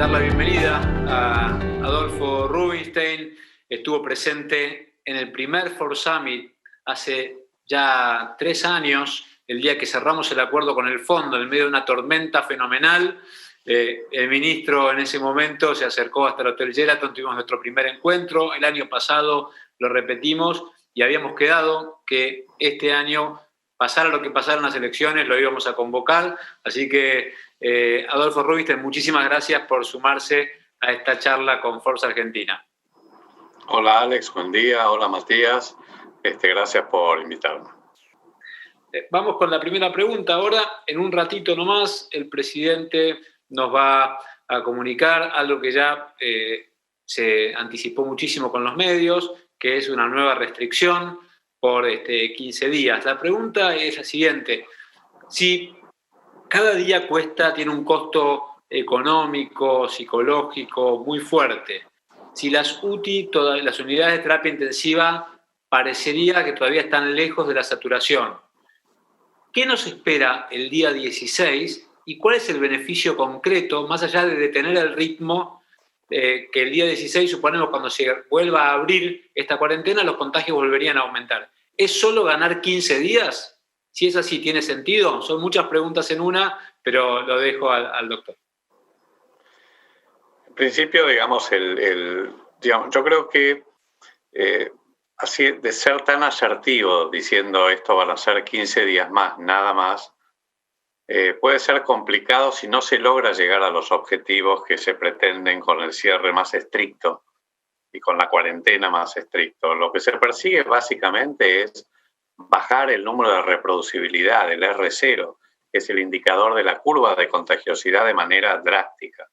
dar la bienvenida a Adolfo Rubinstein. Estuvo presente en el primer Ford Summit hace ya 3 años, el día que cerramos el acuerdo con el fondo, en medio de una tormenta fenomenal. El ministro en ese momento se acercó hasta el Hotel Sheraton, tuvimos nuestro primer encuentro. El año pasado lo repetimos y habíamos quedado que este año, pasara lo que pasara en las elecciones, lo íbamos a convocar. Así que, Adolfo Rubinstein, muchísimas gracias por sumarse a esta charla con Forza Argentina. Hola Alex, buen día. Hola Matías. Gracias por invitarme. Vamos con la primera pregunta. Ahora, en un ratito nomás, el presidente nos va a comunicar algo que ya se anticipó muchísimo con los medios, que es una nueva restricción por 15 días. La pregunta es la siguiente: si cada día tiene un costo económico, psicológico muy fuerte, si las UTI, todas las unidades de terapia intensiva, parecería que todavía están lejos de la saturación, ¿qué nos espera el día 16 y cuál es el beneficio concreto, más allá de detener el ritmo, que el día 16, suponemos, cuando se vuelva a abrir esta cuarentena, los contagios volverían a aumentar? ¿Es solo ganar 15 días? Si es así, ¿tiene sentido? Son muchas preguntas en una, pero lo dejo al doctor. En principio, digamos, yo creo que así de ser tan asertivo diciendo esto van a ser 15 días más, nada más, puede ser complicado si no se logra llegar a los objetivos que se pretenden con el cierre más estricto y con la cuarentena más estricto. Lo que se persigue básicamente es bajar el número de reproducibilidad, el R0, que es el indicador de la curva de contagiosidad, de manera drástica.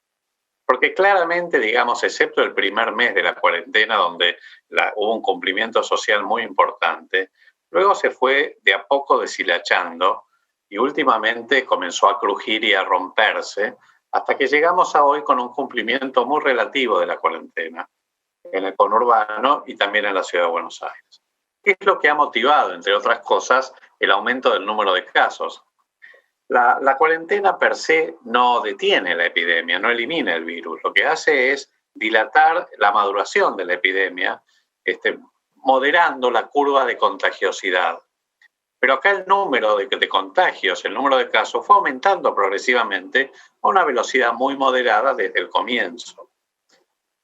Porque claramente, digamos, excepto el primer mes de la cuarentena, donde hubo un cumplimiento social muy importante, luego se fue de a poco deshilachando y últimamente comenzó a crujir y a romperse, hasta que llegamos a hoy con un cumplimiento muy relativo de la cuarentena en el conurbano y también en la ciudad de Buenos Aires. ¿Qué es lo que ha motivado, entre otras cosas, el aumento del número de casos? La cuarentena per se no detiene la epidemia, no elimina el virus. Lo que hace es dilatar la maduración de la epidemia, moderando la curva de contagiosidad. Pero acá el número de contagios, el número de casos, fue aumentando progresivamente a una velocidad muy moderada desde el comienzo.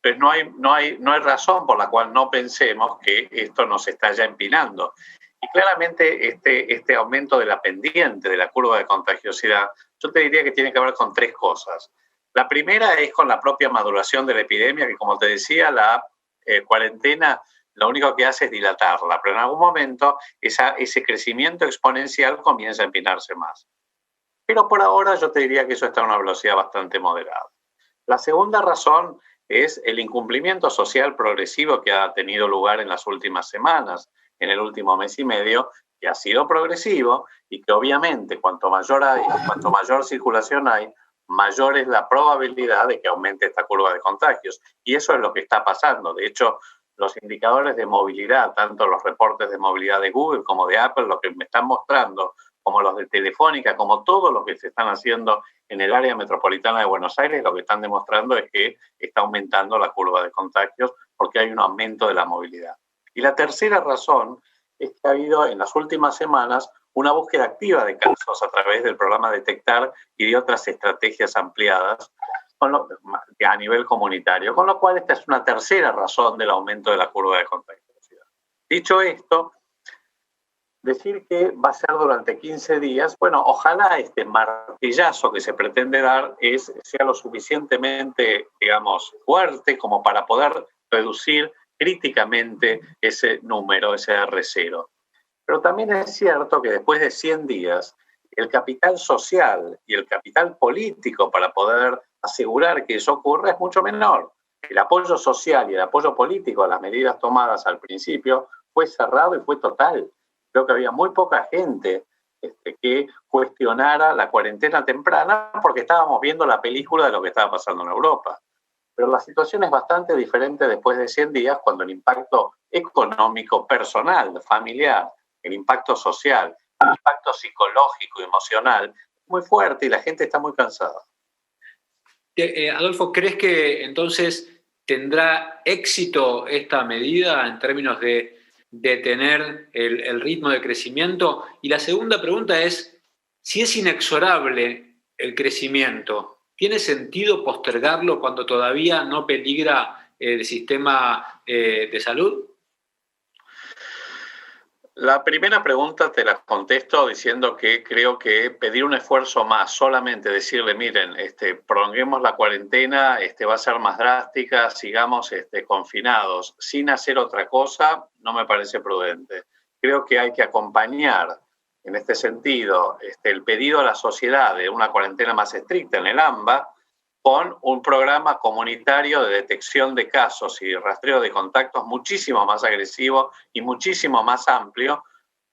Entonces no hay razón por la cual no pensemos que esto nos está ya empinando. Y claramente este aumento de la pendiente de la curva de contagiosidad, yo te diría que tiene que ver con 3 cosas. La primera es con la propia maduración de la epidemia, que como te decía, la cuarentena lo único que hace es dilatarla, pero en algún momento ese crecimiento exponencial comienza a empinarse más. Pero por ahora yo te diría que eso está a una velocidad bastante moderada. La segunda razón es el incumplimiento social progresivo que ha tenido lugar en las últimas semanas, en el último mes y medio, que ha sido progresivo y que obviamente cuanto mayor circulación hay, mayor es la probabilidad de que aumente esta curva de contagios. Y eso es lo que está pasando. De hecho, los indicadores de movilidad, tanto los reportes de movilidad de Google como de Apple, lo que me están mostrando, como los de Telefónica, como todo lo que se están haciendo en el área metropolitana de Buenos Aires, lo que están demostrando es que está aumentando la curva de contagios porque hay un aumento de la movilidad. Y la tercera razón es que ha habido en las últimas semanas una búsqueda activa de casos a través del programa Detectar y de otras estrategias ampliadas a nivel comunitario, con lo cual esta es una tercera razón del aumento de la curva de contagiosidad. Dicho esto, decir que va a ser durante 15 días, bueno, ojalá este martillazo que se pretende dar sea lo suficientemente, digamos, fuerte como para poder reducir críticamente ese número, ese R0. Pero también es cierto que después de 100 días, el capital social y el capital político para poder asegurar que eso ocurra es mucho menor. El apoyo social y el apoyo político a las medidas tomadas al principio fue cerrado y fue total. Creo que había muy poca gente que cuestionara la cuarentena temprana porque estábamos viendo la película de lo que estaba pasando en Europa. Pero la situación es bastante diferente después de 100 días, cuando el impacto económico, personal, familiar, el impacto social, el impacto psicológico, emocional, es muy fuerte y la gente está muy cansada. Adolfo, ¿crees que entonces tendrá éxito esta medida en términos de detener el ritmo de crecimiento? Y la segunda pregunta es, si es inexorable el crecimiento, ¿tiene sentido postergarlo cuando todavía no peligra el sistema de salud? La primera pregunta te la contesto diciendo que creo que pedir un esfuerzo más, solamente decirle, miren, prolonguemos la cuarentena, va a ser más drástica, sigamos confinados, sin hacer otra cosa, no me parece prudente. Creo que hay que acompañar, en este sentido, el pedido a la sociedad de una cuarentena más estricta en el AMBA, con un programa comunitario de detección de casos y rastreo de contactos muchísimo más agresivo y muchísimo más amplio,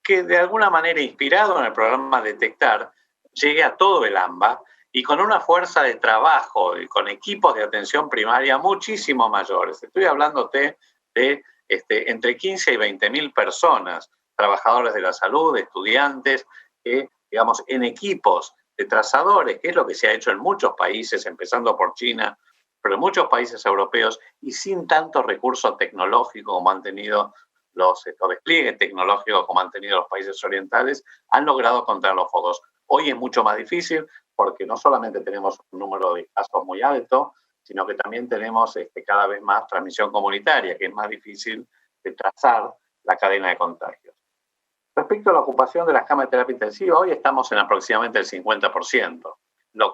que de alguna manera, inspirado en el programa Detectar, llegue a todo el AMBA y con una fuerza de trabajo y con equipos de atención primaria muchísimo mayores. Estoy hablándote de entre 15 y 20.000 personas, trabajadores de la salud, estudiantes, digamos, en equipos de trazadores, que es lo que se ha hecho en muchos países, empezando por China, pero en muchos países europeos, y sin tanto recurso tecnológico como han tenido los despliegues tecnológicos como han tenido los países orientales, han logrado contar los focos. Hoy es mucho más difícil porque no solamente tenemos un número de casos muy alto, sino que también tenemos cada vez más transmisión comunitaria, que es más difícil de trazar la cadena de contagios. Respecto a la ocupación de las camas de terapia intensiva, hoy estamos en aproximadamente el 50%.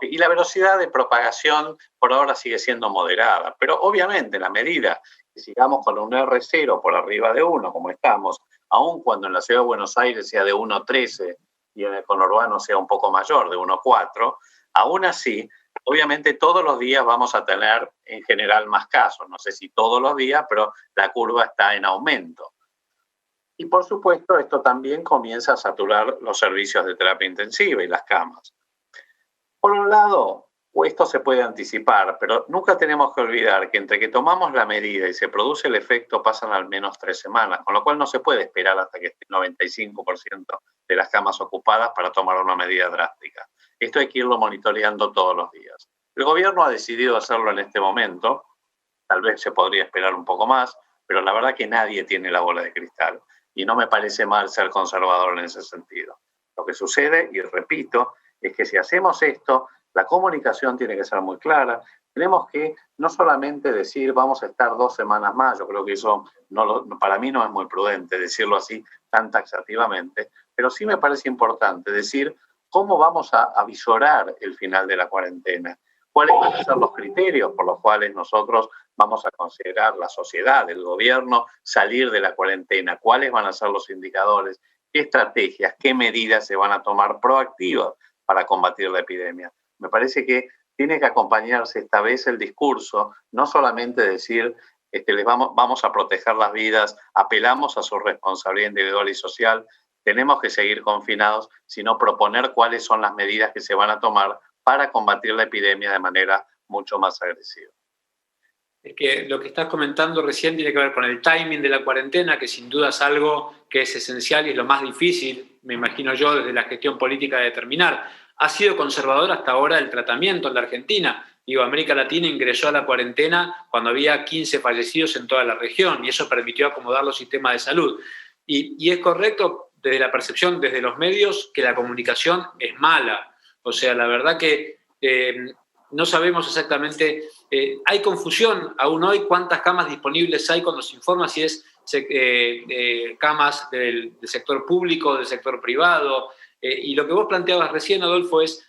Y la velocidad de propagación por ahora sigue siendo moderada, pero obviamente en la medida que sigamos con un R0 por arriba de 1, como estamos, aun cuando en la ciudad de Buenos Aires sea de 1,13 y en el conurbano sea un poco mayor, de 1,4, aún así, obviamente todos los días vamos a tener en general más casos. No sé si todos los días, pero la curva está en aumento. Y por supuesto, esto también comienza a saturar los servicios de terapia intensiva y las camas. Por un lado, esto se puede anticipar, pero nunca tenemos que olvidar que entre que tomamos la medida y se produce el efecto pasan al menos 3 semanas, con lo cual no se puede esperar hasta que esté el 95% de las camas ocupadas para tomar una medida drástica. Esto hay que irlo monitoreando todos los días. El gobierno ha decidido hacerlo en este momento, tal vez se podría esperar un poco más, pero la verdad que nadie tiene la bola de cristal. Y no me parece mal ser conservador en ese sentido. Lo que sucede, y repito, es que si hacemos esto, la comunicación tiene que ser muy clara. Tenemos que no solamente decir vamos a estar 2 semanas más, yo creo que eso para mí no es muy prudente decirlo así tan taxativamente, pero sí me parece importante decir cómo vamos a avisorar el final de la cuarentena, cuáles van a ser los criterios por los cuales nosotros vamos a considerar la sociedad, el gobierno, salir de la cuarentena, cuáles van a ser los indicadores, qué estrategias, qué medidas se van a tomar proactivas para combatir la epidemia. Me parece que tiene que acompañarse esta vez el discurso, no solamente decir vamos a proteger las vidas, apelamos a su responsabilidad individual y social, tenemos que seguir confinados, sino proponer cuáles son las medidas que se van a tomar para combatir la epidemia de manera mucho más agresiva. Es que lo que estás comentando recién tiene que ver con el timing de la cuarentena, que sin duda es algo que es esencial y es lo más difícil, me imagino yo, desde la gestión política de determinar. Ha sido conservador hasta ahora el tratamiento en la Argentina. Digo, América Latina ingresó a la cuarentena cuando había 15 fallecidos en toda la región y eso permitió acomodar los sistemas de salud. Y es correcto desde la percepción, desde los medios, que la comunicación es mala. O sea, la verdad que no sabemos exactamente, hay confusión aún hoy cuántas camas disponibles hay cuando se informa si es camas del sector público, del sector privado. Y lo que vos planteabas recién, Adolfo, es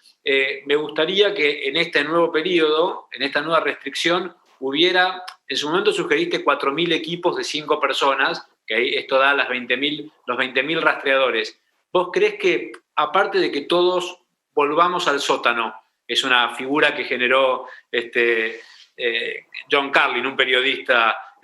me gustaría que en este nuevo periodo, en esta nueva restricción, hubiera, en su momento sugeriste 4.000 equipos de 5 personas, que esto da los 20.000 rastreadores. ¿Vos crees que, aparte de que todos volvamos al sótano, es una figura que generó John Carlin, un periodista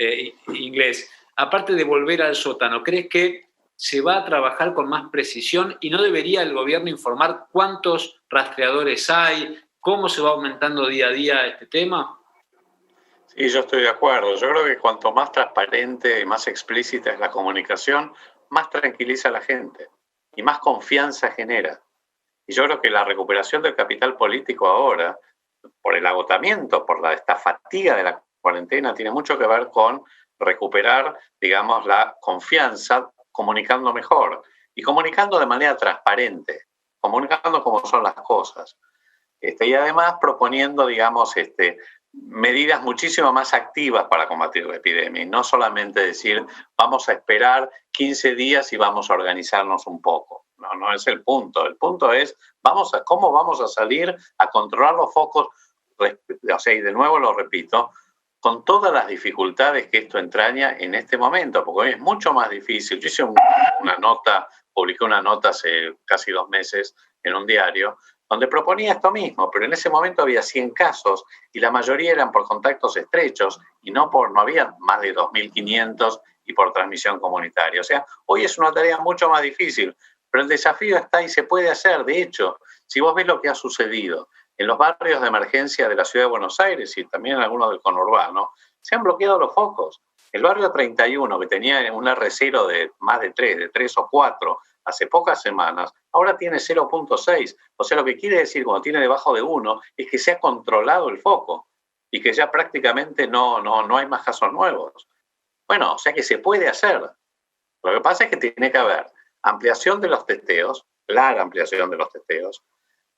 inglés, aparte de volver al sótano, ¿crees que se va a trabajar con más precisión y no debería el gobierno informar cuántos rastreadores hay, cómo se va aumentando día a día este tema? Sí, yo estoy de acuerdo. Yo creo que cuanto más transparente y más explícita es la comunicación, más tranquiliza a la gente y más confianza genera. Y yo creo que la recuperación del capital político ahora por el agotamiento, por esta fatiga de la cuarentena, tiene mucho que ver con recuperar, digamos, la confianza comunicando mejor y comunicando de manera transparente, comunicando cómo son las cosas. Y además proponiendo, digamos, medidas muchísimo más activas para combatir la epidemia, y no solamente decir vamos a esperar 15 días y vamos a organizarnos un poco. No, no es el punto. El punto es cómo vamos a salir a controlar los focos, o sea, y de nuevo lo repito, con todas las dificultades que esto entraña en este momento, porque hoy es mucho más difícil. Yo hice publiqué una nota hace casi 2 meses en un diario, donde proponía esto mismo, pero en ese momento había 100 casos y la mayoría eran por contactos estrechos y no había más de 2.500 y por transmisión comunitaria. O sea, hoy es una tarea mucho más difícil, pero el desafío está y se puede hacer. De hecho, si vos ves lo que ha sucedido en los barrios de emergencia de la Ciudad de Buenos Aires y también en algunos del conurbano, se han bloqueado los focos. El barrio 31, que tenía un R0 de más de 3 o 4 hace pocas semanas, ahora tiene 0.6. O sea, lo que quiere decir cuando tiene debajo de 1 es que se ha controlado el foco y que ya prácticamente no hay más casos nuevos. Bueno, o sea que se puede hacer. Lo que pasa es que tiene que haber ampliación de los testeos, clara ampliación de los testeos.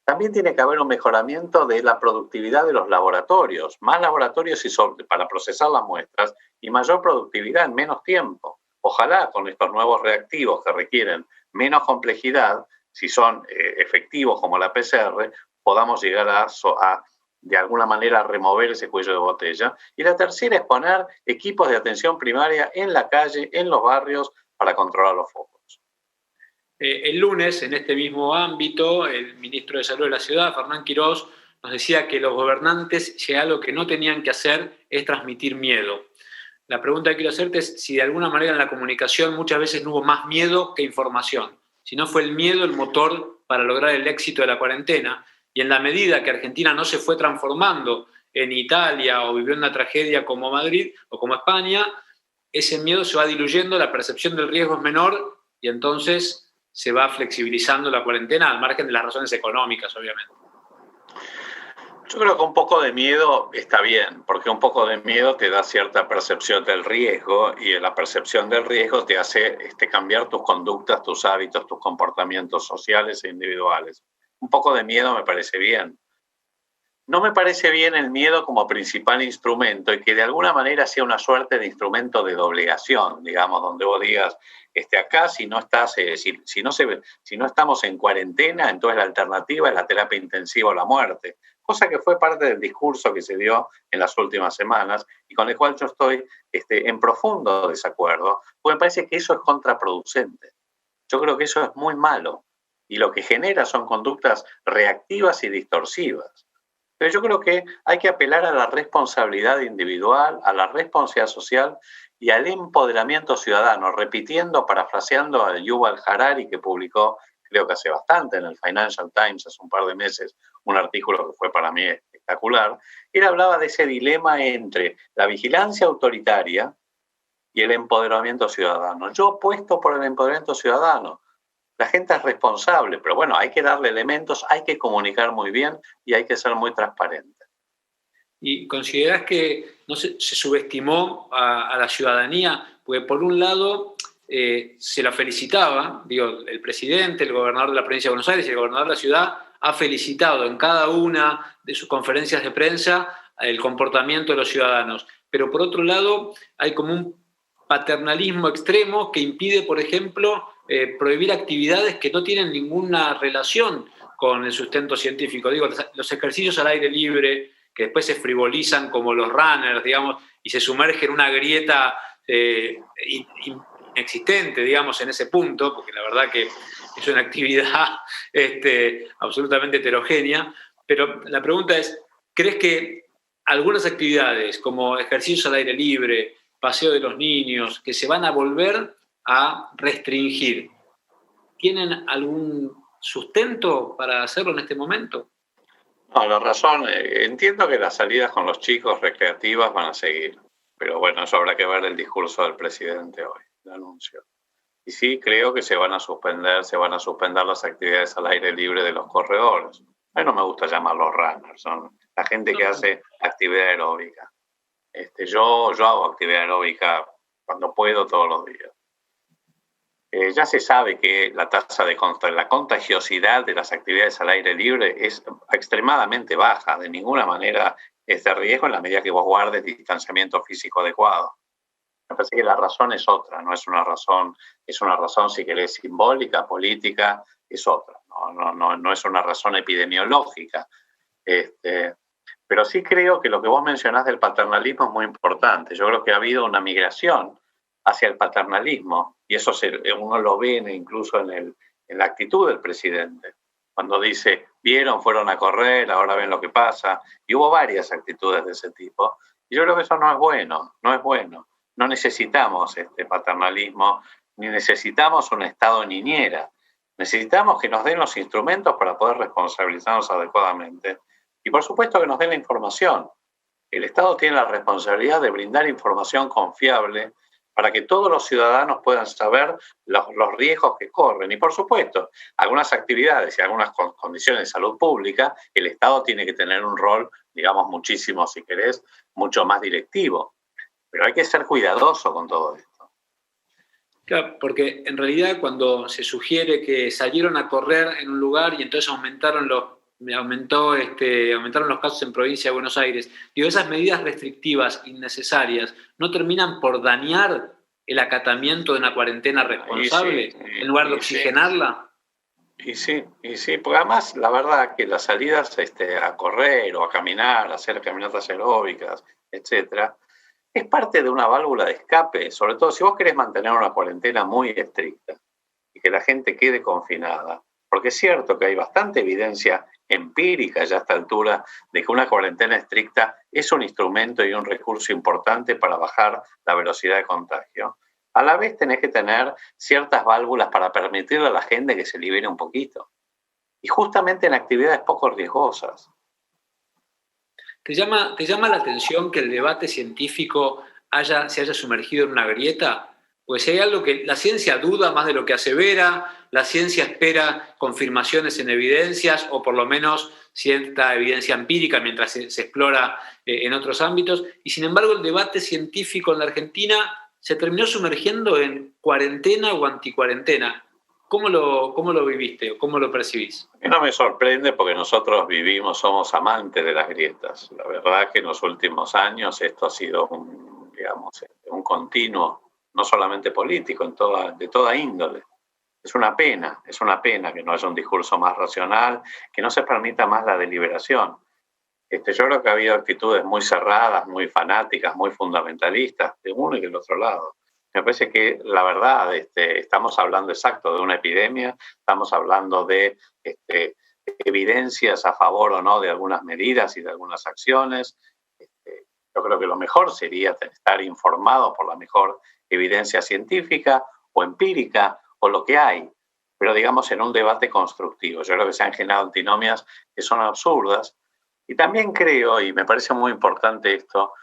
También tiene que haber un mejoramiento de la productividad de los laboratorios, más laboratorios para procesar las muestras y mayor productividad en menos tiempo. Ojalá con estos nuevos reactivos que requieren menos complejidad, si son efectivos como la PCR, podamos llegar a de alguna manera remover ese cuello de botella. Y la tercera es poner equipos de atención primaria en la calle, en los barrios, para controlar los focos. El lunes, en este mismo ámbito, el ministro de Salud de la ciudad, Fernán Quirós, nos decía que los gobernantes ya lo que no tenían que hacer es transmitir miedo. La pregunta que quiero hacerte es si de alguna manera en la comunicación muchas veces no hubo más miedo que información, si no fue el miedo el motor para lograr el éxito de la cuarentena, y en la medida que Argentina no se fue transformando en Italia o vivió una tragedia como Madrid o como España, ese miedo se va diluyendo, la percepción del riesgo es menor y entonces se va flexibilizando la cuarentena al margen de las razones económicas, obviamente. Yo creo que un poco de miedo está bien, porque un poco de miedo te da cierta percepción del riesgo y la percepción del riesgo te hace cambiar tus conductas, tus hábitos, tus comportamientos sociales e individuales. Un poco de miedo me parece bien. No me parece bien el miedo como principal instrumento y que de alguna manera sea una suerte de instrumento de doblegación, digamos, donde vos digas, acá si no estamos en cuarentena, entonces la alternativa es la terapia intensiva o la muerte, cosa que fue parte del discurso que se dio en las últimas semanas y con el cual yo estoy en profundo desacuerdo, porque me parece que eso es contraproducente. Yo creo que eso es muy malo y lo que genera son conductas reactivas y distorsivas. Pero yo creo que hay que apelar a la responsabilidad individual, a la responsabilidad social y al empoderamiento ciudadano, parafraseando a Yuval Harari, que publicó, creo que hace bastante, en el Financial Times hace un par de meses, un artículo que fue para mí espectacular. Él hablaba de ese dilema entre la vigilancia autoritaria y el empoderamiento ciudadano. Yo apuesto por el empoderamiento ciudadano. La gente es responsable, pero bueno, hay que darle elementos, hay que comunicar muy bien y hay que ser muy transparente. ¿Y considerás que se subestimó a la ciudadanía? Porque por un lado se la felicitaba, el presidente, el gobernador de la provincia de Buenos Aires y el gobernador de la ciudad ha felicitado en cada una de sus conferencias de prensa el comportamiento de los ciudadanos. Pero por otro lado hay como un paternalismo extremo que impide, por ejemplo, prohibir actividades que no tienen ninguna relación con el sustento científico. Los ejercicios al aire libre, que después se frivolizan como los runners, y se sumerge en una grieta inexistente, en ese punto, porque la verdad que es una actividad absolutamente heterogénea. Pero la pregunta es, ¿crees que algunas actividades como ejercicios al aire libre, paseo de los niños, que se van a volver a restringir, ¿tienen algún sustento para hacerlo en este momento? No, la razón, entiendo que las salidas con los chicos recreativas van a seguir, pero bueno, eso habrá que ver el discurso del presidente hoy, el anuncio. Y sí, creo que se van a suspender las actividades al aire libre de los corredores. A mí no me gusta llamarlos runners, son la gente que hace actividad aeróbica. Yo hago actividad aeróbica cuando puedo todos los días. Ya se sabe que la tasa de la contagiosidad de las actividades al aire libre es extremadamente baja, de ninguna manera es de riesgo en la medida que vos guardes distanciamiento físico adecuado. Me parece que la razón es otra, no es una razón, es una razón, si querés, simbólica, política, es otra, no es una razón epidemiológica. Pero sí creo que lo que vos mencionás del paternalismo es muy importante. Yo creo que ha habido una migración hacia el paternalismo, y eso uno lo ve incluso en la actitud del presidente, cuando dice, vieron, fueron a correr, ahora ven lo que pasa, y hubo varias actitudes de ese tipo, y yo creo que eso no es bueno, no es bueno. No necesitamos este paternalismo, ni necesitamos un Estado niñera, necesitamos que nos den los instrumentos para poder responsabilizarnos adecuadamente, y por supuesto que nos den la información. El Estado tiene la responsabilidad de brindar información confiable para que todos los ciudadanos puedan saber los riesgos que corren. Y por supuesto, algunas actividades y algunas condiciones de salud pública, el Estado tiene que tener un rol, digamos, muchísimo, si querés, mucho más directivo. Pero hay que ser cuidadoso con todo esto. Claro, porque en realidad cuando se sugiere que salieron a correr en un lugar y entonces aumentaron los casos en provincia de Buenos Aires. Digo, esas medidas restrictivas innecesarias no terminan por dañar el acatamiento de una cuarentena responsable en lugar de oxigenarla. Y sí, porque además la verdad que las salidas a correr o a caminar, a hacer caminatas aeróbicas, etcétera, es parte de una válvula de escape, sobre todo si vos querés mantener una cuarentena muy estricta y que la gente quede confinada. Porque es cierto que hay bastante evidencia empírica ya a esta altura de que una cuarentena estricta es un instrumento y un recurso importante para bajar la velocidad de contagio. A la vez tenés que tener ciertas válvulas para permitirle a la gente que se libere un poquito. Y justamente en actividades poco riesgosas. ¿Te llama la atención que el debate científico se haya sumergido en una grieta? Pues hay algo que la ciencia duda más de lo que asevera, la ciencia espera confirmaciones en evidencias o por lo menos cierta evidencia empírica mientras se explora en otros ámbitos, y sin embargo el debate científico en la Argentina se terminó sumergiendo en cuarentena o anticuarentena. ¿Cómo lo viviste o cómo lo percibís? A mí no me sorprende porque nosotros somos amantes de las grietas. La verdad que en los últimos años esto ha sido un continuo, no solamente político, de toda índole. Es una pena que no haya un discurso más racional, que no se permita más la deliberación. Yo creo que ha habido actitudes muy cerradas, muy fanáticas, muy fundamentalistas, de uno y del otro lado. Me parece que la verdad, estamos hablando exacto de una epidemia, estamos hablando de evidencias a favor o no de algunas medidas y de algunas acciones. Yo creo que lo mejor sería estar informado por la mejor evidencia científica o empírica o lo que hay, pero digamos en un debate constructivo. Yo creo que se han generado antinomias que son absurdas. Y también creo, y me parece muy importante esto,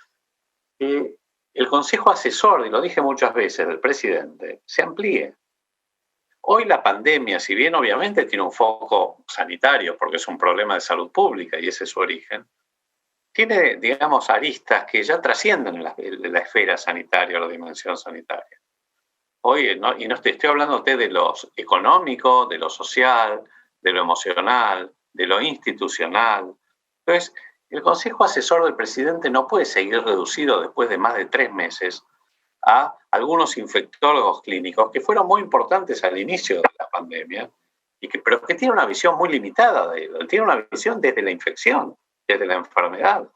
que el Consejo Asesor, y lo dije muchas veces, del presidente, se amplíe. Hoy la pandemia, si bien obviamente tiene un foco sanitario, porque es un problema de salud pública y ese es su origen, tiene, digamos, aristas que ya trascienden la esfera sanitaria o la dimensión sanitaria. Hoy, y no estoy hablando de lo económico, de lo social, de lo emocional, de lo institucional. Entonces, el Consejo Asesor del Presidente no puede seguir reducido después de más de 3 meses a algunos infectólogos clínicos que fueron muy importantes al inicio de la pandemia, pero que tienen una visión muy limitada tienen una visión desde la infección, desde la enfermedad.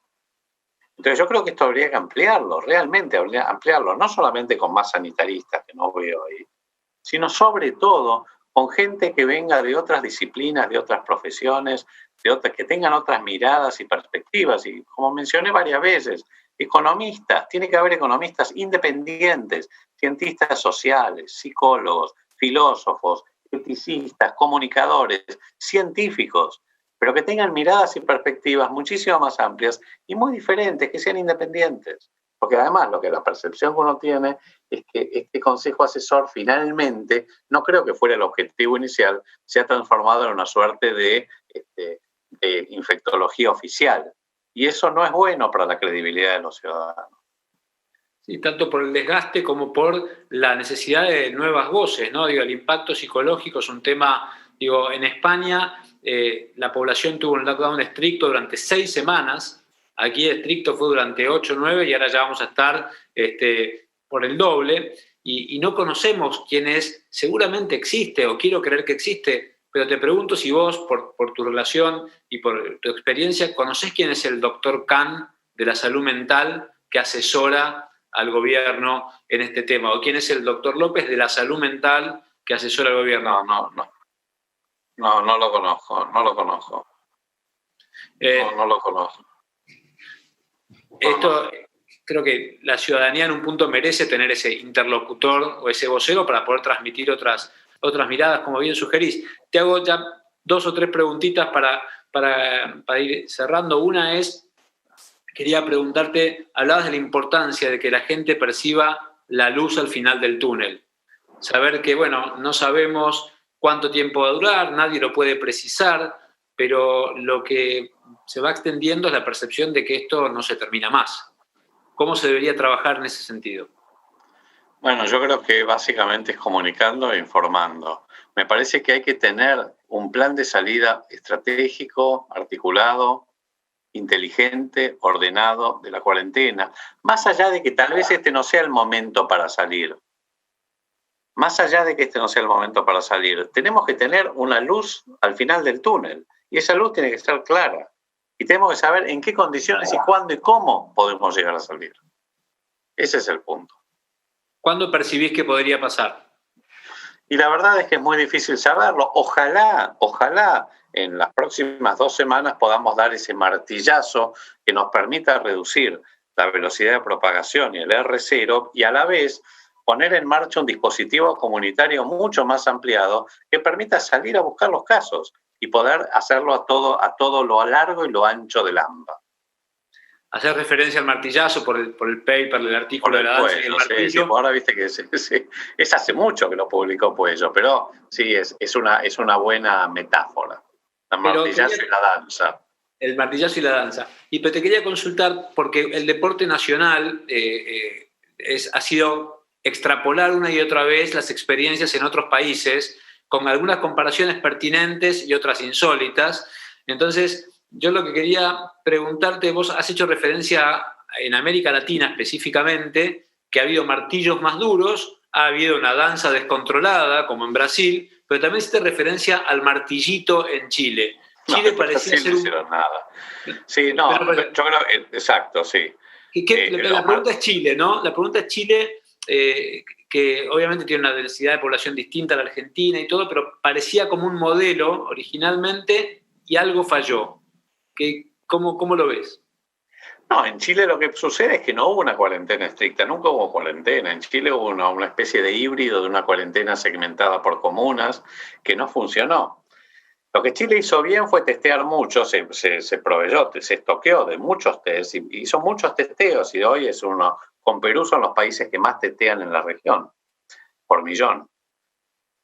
Entonces yo creo que esto habría que ampliarlo, realmente ampliarlo, no solamente con más sanitaristas, que no veo ahí, sino sobre todo con gente que venga de otras disciplinas, de otras profesiones, que tengan otras miradas y perspectivas. Y como mencioné varias veces, economistas, tiene que haber economistas independientes, cientistas sociales, psicólogos, filósofos, eticistas, comunicadores, científicos, pero que tengan miradas y perspectivas muchísimo más amplias y muy diferentes, que sean independientes. Porque además la percepción que uno tiene es que este Consejo Asesor finalmente, no creo que fuera el objetivo inicial, se ha transformado en una suerte de de infectología oficial. Y eso no es bueno para la credibilidad de los ciudadanos. Sí, tanto por el desgaste como por la necesidad de nuevas voces, ¿no? Digo, el impacto psicológico es un tema, digo, en España la población tuvo un lockdown estricto durante 6 semanas, aquí estricto fue durante 8 o 9 y ahora ya vamos a estar por el doble y no conocemos quién es, seguramente existe o quiero creer que existe, pero te pregunto si vos, por tu relación y por tu experiencia, ¿conocés quién es el doctor Khan de la salud mental que asesora al gobierno en este tema? ¿O quién es el doctor López de la salud mental que asesora al gobierno? No lo conozco, no lo conozco. No lo conozco. Esto, creo que la ciudadanía en un punto merece tener ese interlocutor o ese vocero para poder transmitir otras miradas, como bien sugerís. Te hago ya 2 o 3 preguntitas para ir cerrando. Una es, quería preguntarte, hablabas de la importancia de que la gente perciba la luz al final del túnel. Saber que, bueno, no sabemos cuánto tiempo va a durar, nadie lo puede precisar, pero lo que se va extendiendo es la percepción de que esto no se termina más. ¿Cómo se debería trabajar en ese sentido? Bueno, yo creo que básicamente es comunicando e informando. Me parece que hay que tener un plan de salida estratégico, articulado, inteligente, ordenado de la cuarentena, más allá de que tal vez este no sea el momento para salir. Más allá de que este no sea el momento para salir, tenemos que tener una luz al final del túnel y esa luz tiene que estar clara y tenemos que saber en qué condiciones y cuándo y cómo podemos llegar a salir. Ese es el punto. ¿Cuándo percibís que podría pasar? Y la verdad es que es muy difícil saberlo. Ojalá en las próximas 2 semanas podamos dar ese martillazo que nos permita reducir la velocidad de propagación y el R0 y a la vez poner en marcha un dispositivo comunitario mucho más ampliado que permita salir a buscar los casos y poder hacerlo a todo lo largo y lo ancho del AMBA. Hacer referencia al martillazo por el paper, el artículo de la danza y el martillo. Sí, ahora viste que es hace mucho que lo publicó Puello, pero sí, es una buena metáfora. El martillazo y la danza. El martillazo y la danza. Pero te quería consultar, porque el deporte nacional ha sido extrapolar una y otra vez las experiencias en otros países, con algunas comparaciones pertinentes y otras insólitas. Entonces, yo lo que quería preguntarte, vos has hecho referencia en América Latina específicamente, que ha habido martillos más duros, ha habido una danza descontrolada, como en Brasil, pero también hiciste referencia al martillito en Chile. Chile parecía ser un... nada. Sí, no, yo creo, exacto, sí. La pregunta es Chile, ¿no? La pregunta es Chile, que obviamente tiene una densidad de población distinta a la Argentina y todo, pero parecía como un modelo originalmente y algo falló. ¿Cómo lo ves? No, en Chile lo que sucede es que no hubo una cuarentena estricta, nunca hubo cuarentena. En Chile hubo una especie de híbrido de una cuarentena segmentada por comunas que no funcionó. Lo que Chile hizo bien fue testear mucho, se proveyó, se estoqueó de muchos test, hizo muchos testeos y hoy es uno, con Perú son los países que más testean en la región, por millón.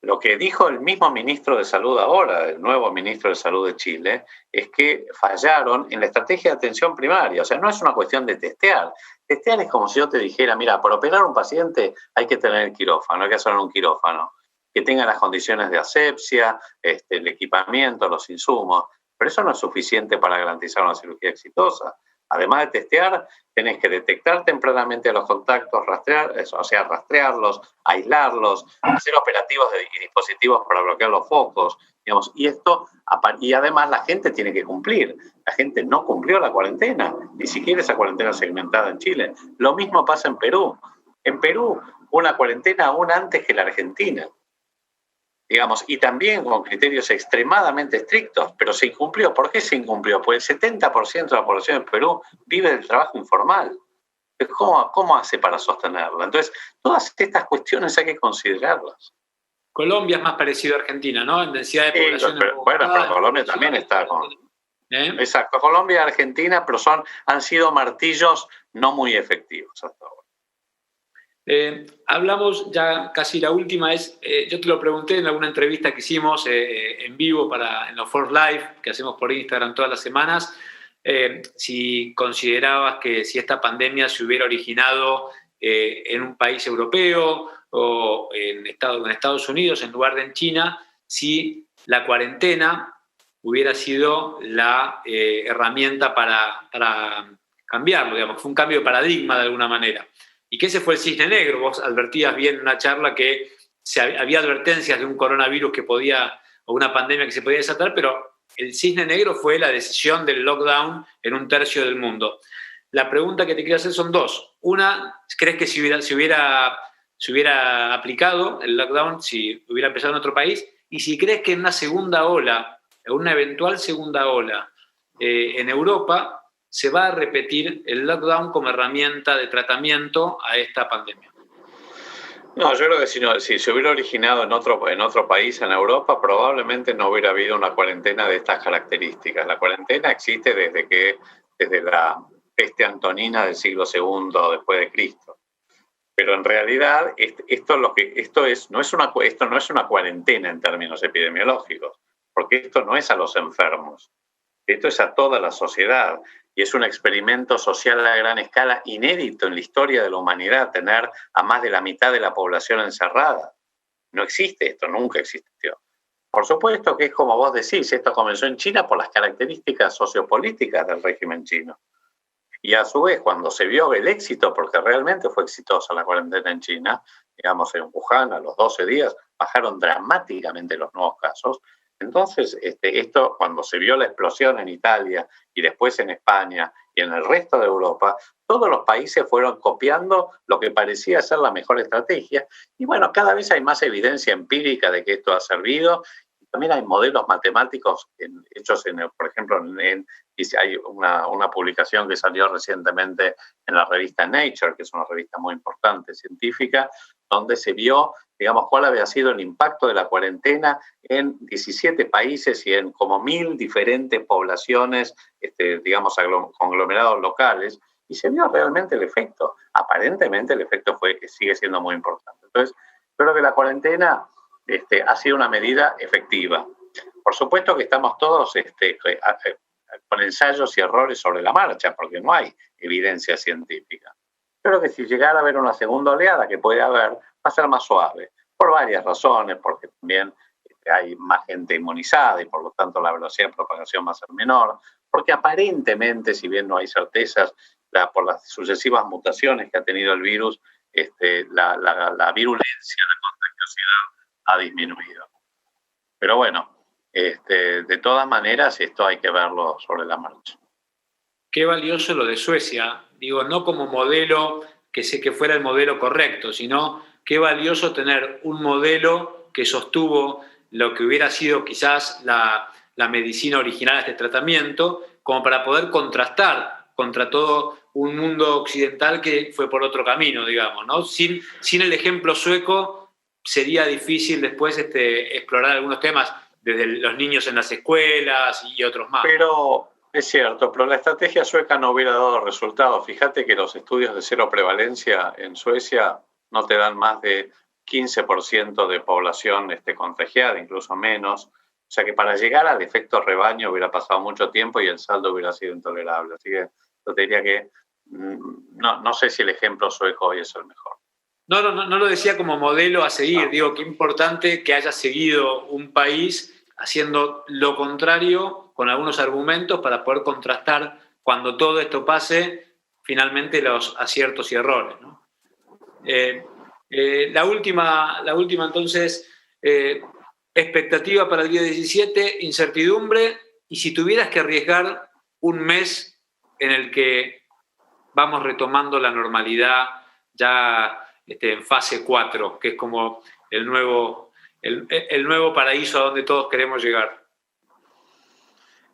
Lo que dijo el mismo ministro de Salud ahora, el nuevo ministro de Salud de Chile, es que fallaron en la estrategia de atención primaria. O sea, no es una cuestión de testear. Testear es como si yo te dijera, mira, para operar a un paciente hay que tener el quirófano, hay que hacerlo en un quirófano, que tenga las condiciones de asepsia, el equipamiento, los insumos. Pero eso no es suficiente para garantizar una cirugía exitosa. Además de testear, tenés que detectar tempranamente a los contactos, rastrearlos, aislarlos, hacer operativos y dispositivos para bloquear los focos, digamos, y además la gente tiene que cumplir. La gente no cumplió la cuarentena, ni siquiera esa cuarentena segmentada en Chile. Lo mismo pasa en Perú. En Perú, una cuarentena aún antes que la Argentina. Digamos, y también con criterios extremadamente estrictos, pero se incumplió. ¿Por qué se incumplió? Pues el 70% de la población de Perú vive del trabajo informal. ¿Cómo hace para sostenerlo? Entonces, todas estas cuestiones hay que considerarlas. Colombia es más parecido a Argentina, ¿no? En densidad de población. Pero Colombia también está con... Exacto, Colombia y Argentina, pero han sido martillos no muy efectivos hasta ahora. Hablamos ya casi la última, yo te lo pregunté en alguna entrevista que hicimos en vivo en los Forbes Live, que hacemos por Instagram todas las semanas, si considerabas que si esta pandemia se hubiera originado en un país europeo o en Estados Unidos en lugar de en China, si la cuarentena hubiera sido la herramienta para cambiarlo, digamos, fue un cambio de paradigma de alguna manera. Y que ese fue el cisne negro. Vos advertías bien en una charla que había advertencias de un coronavirus o una pandemia que se podía desatar, pero el cisne negro fue la decisión del lockdown en un tercio del mundo. La pregunta que te quiero hacer son dos. Una, ¿crees que se hubiera aplicado el lockdown si hubiera empezado en otro país? Y si crees que en una segunda ola, en una eventual segunda ola en Europa, se va a repetir el lockdown como herramienta de tratamiento a esta pandemia. No, yo creo que si se hubiera originado en otro país, en Europa, probablemente no hubiera habido una cuarentena de estas características. La cuarentena existe desde la peste antonina del siglo II después de Cristo. Pero en realidad esto no es una cuarentena en términos epidemiológicos, porque esto no es a los enfermos, esto es a toda la sociedad. Y es un experimento social a gran escala inédito en la historia de la humanidad, tener a más de la mitad de la población encerrada. No existe esto, nunca existió. Por supuesto que es como vos decís, esto comenzó en China por las características sociopolíticas del régimen chino. Y a su vez, cuando se vio el éxito, porque realmente fue exitosa la cuarentena en China, digamos en Wuhan, a los 12 días bajaron dramáticamente los nuevos casos. Entonces, esto, cuando se vio la explosión en Italia y después en España y en el resto de Europa, todos los países fueron copiando lo que parecía ser la mejor estrategia. Y bueno, cada vez hay más evidencia empírica de que esto ha servido. También hay modelos matemáticos hechos, por ejemplo, hay una publicación que salió recientemente en la revista Nature, que es una revista muy importante científica, donde se vio, digamos, cuál había sido el impacto de la cuarentena en 17 países y en como 1.000 diferentes poblaciones, digamos, conglomerados locales, y se vio realmente el efecto. Aparentemente el efecto sigue siendo muy importante. Entonces, creo que la cuarentena ha sido una medida efectiva. Por supuesto que estamos todos con ensayos y errores sobre la marcha, porque no hay evidencia científica. Creo que si llegara a haber una segunda oleada, que puede haber, va a ser más suave, por varias razones, porque también hay más gente inmunizada y por lo tanto la velocidad de propagación va a ser menor, porque aparentemente, si bien no hay certezas, por las sucesivas mutaciones que ha tenido el virus, la virulencia, la contagiosidad ha disminuido. Pero bueno, de todas maneras, esto hay que verlo sobre la marcha. Qué valioso lo de Suecia, digo, no como modelo que fuera el modelo correcto, sino qué valioso tener un modelo que sostuvo lo que hubiera sido quizás la medicina original de este tratamiento, como para poder contrastar contra todo un mundo occidental que fue por otro camino, digamos, ¿no? Sin el ejemplo sueco sería difícil después explorar algunos temas, desde los niños en las escuelas y otros más. Pero es cierto, pero la estrategia sueca no hubiera dado resultados. Fíjate que los estudios de cero prevalencia en Suecia no te dan más de 15% de población contagiada, incluso menos. O sea que para llegar al efecto rebaño hubiera pasado mucho tiempo y el saldo hubiera sido intolerable. Así que yo te diría que no sé si el ejemplo sueco hoy es el mejor. No lo decía como modelo a seguir. No. Digo, qué importante que haya seguido un país haciendo lo contrario con algunos argumentos para poder contrastar cuando todo esto pase finalmente los aciertos y errores, ¿no? La última entonces, expectativa para el día 17, incertidumbre, y si tuvieras que arriesgar un mes en el que vamos retomando la normalidad ya en fase 4, que es como el nuevo paraíso a donde todos queremos llegar.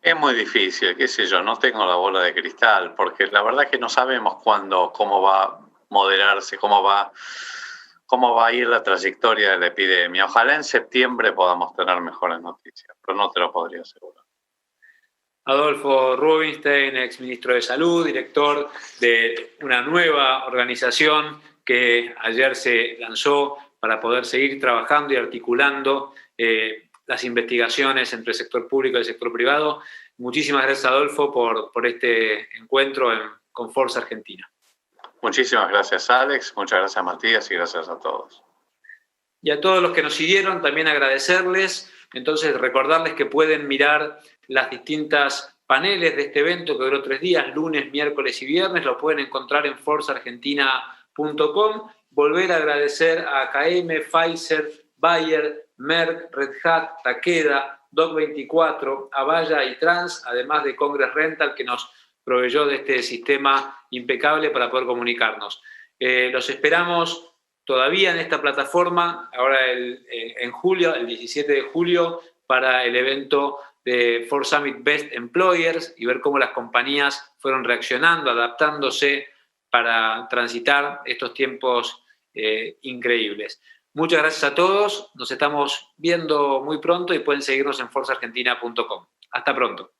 Es muy difícil, qué sé yo, no tengo la bola de cristal, porque la verdad es que no sabemos cómo va a moderarse, cómo va a ir la trayectoria de la epidemia. Ojalá en septiembre podamos tener mejores noticias, pero no te lo podría asegurar. Adolfo Rubinstein, ex ministro de Salud, director de una nueva organización que ayer se lanzó para poder seguir trabajando y articulando las investigaciones entre el sector público y el sector privado. Muchísimas gracias, Adolfo, por este encuentro con Forza Argentina. Muchísimas gracias, Alex. Muchas gracias, Matías, y gracias a todos. Y a todos los que nos siguieron, también agradecerles. Entonces, recordarles que pueden mirar las distintas paneles de este evento que duró 3 días, lunes, miércoles y viernes. Lo pueden encontrar en forzaargentina.com. Volver a agradecer a KM, Pfizer, Bayer, Merck, Red Hat, Takeda, Doc24, Avaya y Trans, además de Congress Rental, que nos proveyó de este sistema impecable para poder comunicarnos. Los esperamos todavía en esta plataforma, ahora en julio, el 17 de julio, para el evento de Force Summit Best Employers y ver cómo las compañías fueron reaccionando, adaptándose para transitar estos tiempos increíbles. Muchas gracias a todos, nos estamos viendo muy pronto y pueden seguirnos en forzaargentina.com. Hasta pronto.